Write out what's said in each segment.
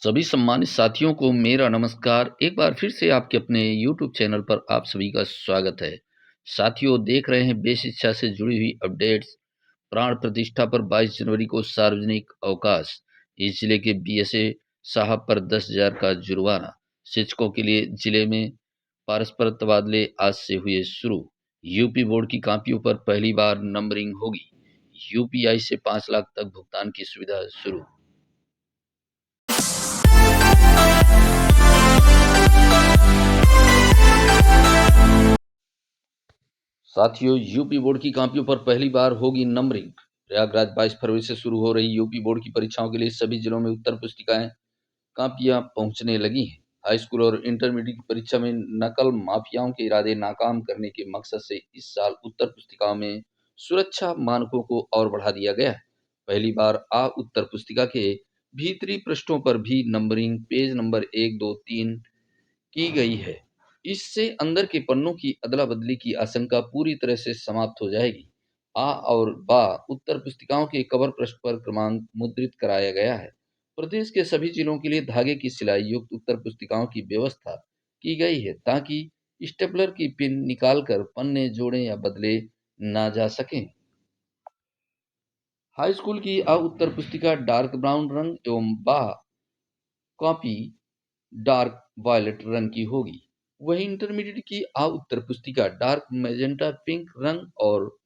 सभी सम्मानित साथियों को मेरा नमस्कार। एक बार फिर से आपके अपने YouTube चैनल पर आप सभी का स्वागत है। साथियों, देख रहे हैं बेस शिक्षा से जुड़ी हुई अपडेट्स। प्राण प्रतिष्ठा पर 22 जनवरी को सार्वजनिक अवकाश। इस जिले के बीएसए साहब पर 10,000 का जुर्माना। शिक्षकों के लिए जिले में परस्पर तबादले आज से हुए शुरू। यूपी बोर्ड की कॉपियों पर पहली बार नंबरिंग होगी। यूपीआई से 5 लाख तक भुगतान की सुविधा शुरू। साथियों, यूपी बोर्ड की कॉपियों पर पहली बार होगी नंबरिंग। प्रयागराज 22 फरवरी से शुरू हो रही यूपी बोर्ड की परीक्षाओं के लिए सभी जिलों में उत्तर पुस्तिकाएं कॉपियां पहुंचने लगी हैं। हाई स्कूल और इंटरमीडिएट की परीक्षा में नकल माफियाओं के इरादे नाकाम करने के मकसद से इस साल उत्तर पुस्तिकाओं में सुरक्षा मानकों को और बढ़ा दिया गया है। पहली बार उत्तर पुस्तिका के भीतरी पृष्ठों पर भी नंबरिंग पेज नंबर 1, 2, 3 की गई है। इससे अंदर के पन्नों की अदला-बदली की आशंका पूरी तरह से समाप्त हो जाएगी। और बा उत्तर पुस्तिकाओं के कवर पृष्ठ पर क्रमांक मुद्रित कराया गया है। प्रदेश के सभी जिलों के लिए धागे की सिलाई युक्त उत्तर पुस्तिकाओं की व्यवस्था की गई है ताकि स्टेपलर की पिन निकालकर पन्ने जोड़े या बदले ना जा सकें। हाई स्कूल की उत्तर पुस्तिका डार्क ब्राउन रंग एवं बा कॉपी डार्क वायलेट रंग की होगी। वहीं इंटरमीडिएट की उत्तर पुस्तिका डार्क मैजेंटा पिंक रंग और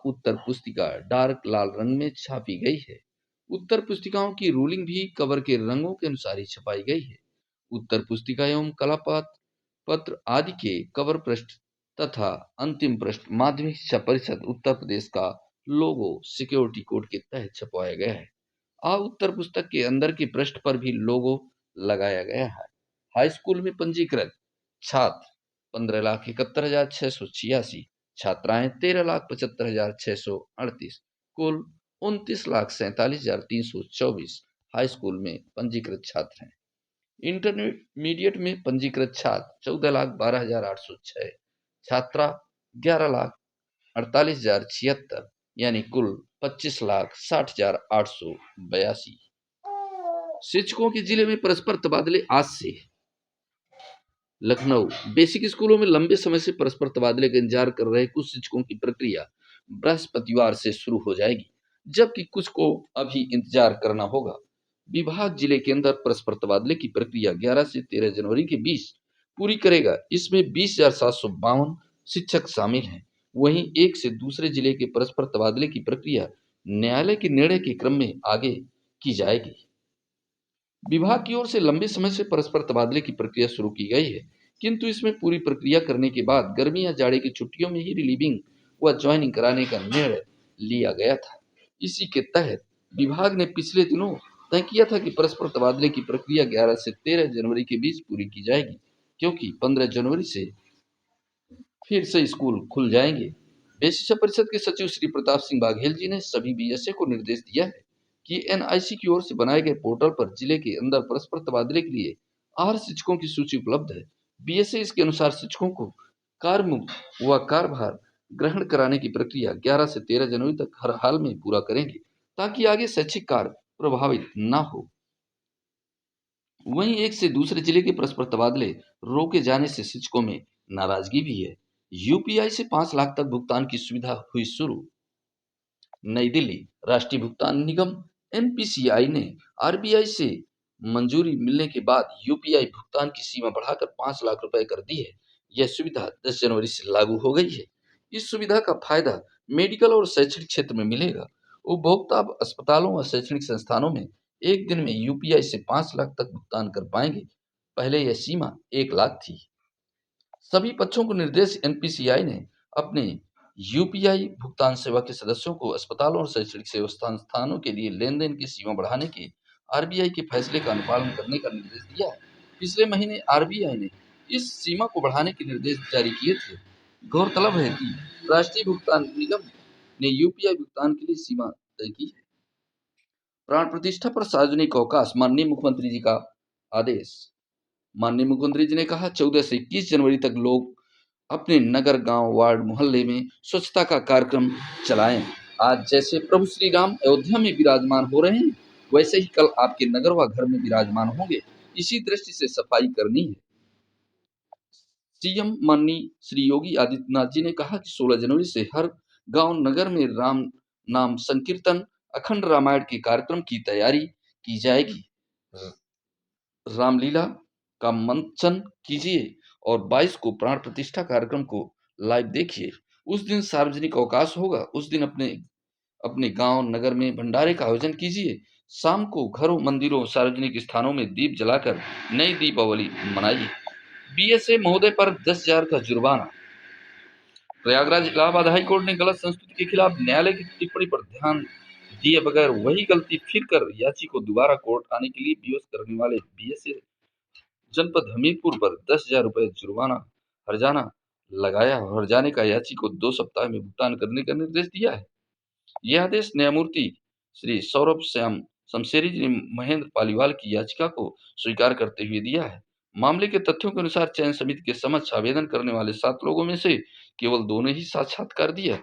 उत्तर पुस्तिका डार्क लाल रंग में छापी गई है। उत्तर पुस्तिकाओं की रूलिंग भी कवर के रंगों के अनुसार ही छपाई गई है। उत्तर पुस्तिका एवं कलापात पत्र आदि के कवर पृष्ठ तथा अंतिम पृष्ठ माध्यमिक शिक्षा परिषद उत्तर प्रदेश का लोगो सिक्योरिटी कोड के तहत छपवाया गया है। उत्तर पुस्तक के अंदर के पृष्ठ पर भी लोगो लगाया गया है। हाई स्कूल में पंजीकृत छात्र 15,71,686, छात्राएं 13,75,638, कुल 29,47,324 हाई स्कूल में पंजीकृत छात्र हैं। इंटरमीडिएट में पंजीकृत छात्र 14,12,806, छात्रा 11,48,076, यानी कुल 25,60,882। शिक्षकों के जिले में परस्पर तबादले आज से। लखनऊ बेसिक स्कूलों में लंबे समय से परस्पर तबादले का इंतजार कर रहे कुछ शिक्षकों की प्रक्रिया बृहस्पतिवार से शुरू हो जाएगी, जबकि कुछ को अभी इंतजार करना होगा। विभाग जिले के अंदर परस्पर तबादले की प्रक्रिया 11 से 13 जनवरी के बीच पूरी करेगा। इसमें 20,752 शिक्षक शामिल हैं। वहीं एक से दूसरे जिले के परस्पर तबादले की प्रक्रिया न्यायालय के निर्णय के क्रम में आगे की जाएगी। विभाग की ओर से लंबे समय से परस्पर तबादले की प्रक्रिया शुरू की गई है, किंतु इसमें पूरी प्रक्रिया करने के बाद गर्मी या जाड़े की छुट्टियों में ही रिलीविंग व ज्वाइनिंग कराने का निर्णय लिया गया था। इसी के तहत विभाग ने पिछले दिनों तय किया था कि परस्पर तबादले की प्रक्रिया 11 से 13 जनवरी के बीच पूरी की जाएगी, क्योंकि 15 जनवरी से फिर से स्कूल खुल जाएंगे। बेसिक शिक्षा परिषद के सचिव श्री प्रताप सिंह बाघेल जी ने सभी बीएसए को निर्देश दिया है कि एनआईसी की ओर से बनाए गए पोर्टल पर जिले के अंदर परस्पर तबादले के लिए आहर शिक्षकों की सूची उपलब्ध है। बीएसए इसके अनुसार शिक्षकों को कार्यमुक्त व कार्यभार ग्रहण कराने की प्रक्रिया 11 से 13 जनवरी तक हर हाल में पूरा करेंगे, ताकि आगे शैक्षिक कार्य प्रभावित न हो। वहीं एक से दूसरे जिले के परस्पर तबादले रोके जाने से शिक्षकों में नाराजगी भी है। यूपीआई से 5 लाख तक भुगतान की सुविधा हुई शुरू। नई दिल्ली राष्ट्रीय भुगतान निगम एनपीसीआई ने आरबीआई से मंजूरी मिलने के बाद यूपीआई भुगतान की सीमा बढ़ाकर 5 लाख रुपए कर दी है। यह सुविधा 10 जनवरी से लागू हो गई है। इस सुविधा का फायदा मेडिकल और शैक्षणिक क्षेत्र में मिलेगा। उपभोक्ता अब अस्पतालों व शैक्षणिक संस्थानों में एक दिन में यूपीआई से 5 लाख तक भुगतान कर पाएंगे। पहले यह सीमा 1 लाख थी। सभी पक्षों को निर्देश एनपीसीआई ने अपने यूपीआई भुगतान सेवा के सदस्यों को अस्पतालों और शैक्षणिक सेवा संस्थानों के लिए लेन-देन की सीमा बढ़ाने के आरबीआई के फैसले का अनुपालन करने का निर्देश दिया है। पिछले महीने आरबीआई ने इस सीमा को बढ़ाने के निर्देश जारी किए थे। गौरतलब है कि राष्ट्रीय भुगतान निगम ने यूपीआई भुगतान के लिए सीमा तय की है। प्राण प्रतिष्ठा पर सार्वजनिक अवकाश, माननीय मुख्यमंत्री जी का आदेश। माननीय मुख्यमंत्री जी ने कहा 14 से 21 जनवरी तक लोग अपने नगर, गांव, वार्ड, मोहल्ले में स्वच्छता का कार्यक्रम चलाएं। आज जैसे प्रभु श्री राम अयोध्या में विराजमान हो रहे हैं, वैसे ही कल आपके नगर व घर में विराजमान होंगे। इसी दृष्टि से सफाई करनी है। सीएम माननीय श्री योगी आदित्यनाथ जी ने कहा कि 16 जनवरी से हर गांव नगर में राम नाम संकीर्तन, अखंड रामायण के कार्यक्रम की तैयारी की जाएगी। रामलीला का मंचन कीजिए और 22 को प्राण प्रतिष्ठा कार्यक्रम को लाइव देखिए। उस दिन सार्वजनिक अवकाश होगा। उस दिन अपने अपने गांव नगर में भंडारे का आयोजन कीजिए। शाम को घरों, मंदिरों, सार्वजनिक स्थानों में दीप जलाकर नई दीपावली मनाइए। बीएसए महोदय पर 10,000 का जुर्माना। प्रयागराज इलाहाबाद हाई कोर्ट ने गलत संस्कृति के खिलाफ न्यायालय की टिप्पणी पर ध्यान दिए बगैर वही गलती फिर कर याची को दोबारा कोर्ट आने के लिए विवश करने वाले बीएसए जनपद हमीरपुर पर 10,000 रुपए जुर्माना हर्जाना लगाया और हर्जाने का याची को 2 सप्ताह में भुगतान करने का निर्देश दिया है। यह आदेश न्यायमूर्ति श्री सौरभ श्याम शमशेरी जी ने महेंद्र पालीवाल की याचिका को स्वीकार करते हुए दिया है। मामले के तथ्यों के अनुसार चयन समिति के समक्ष आवेदन करने वाले 7 लोगों में से केवल 2 ने ही साक्षात्कार दिया।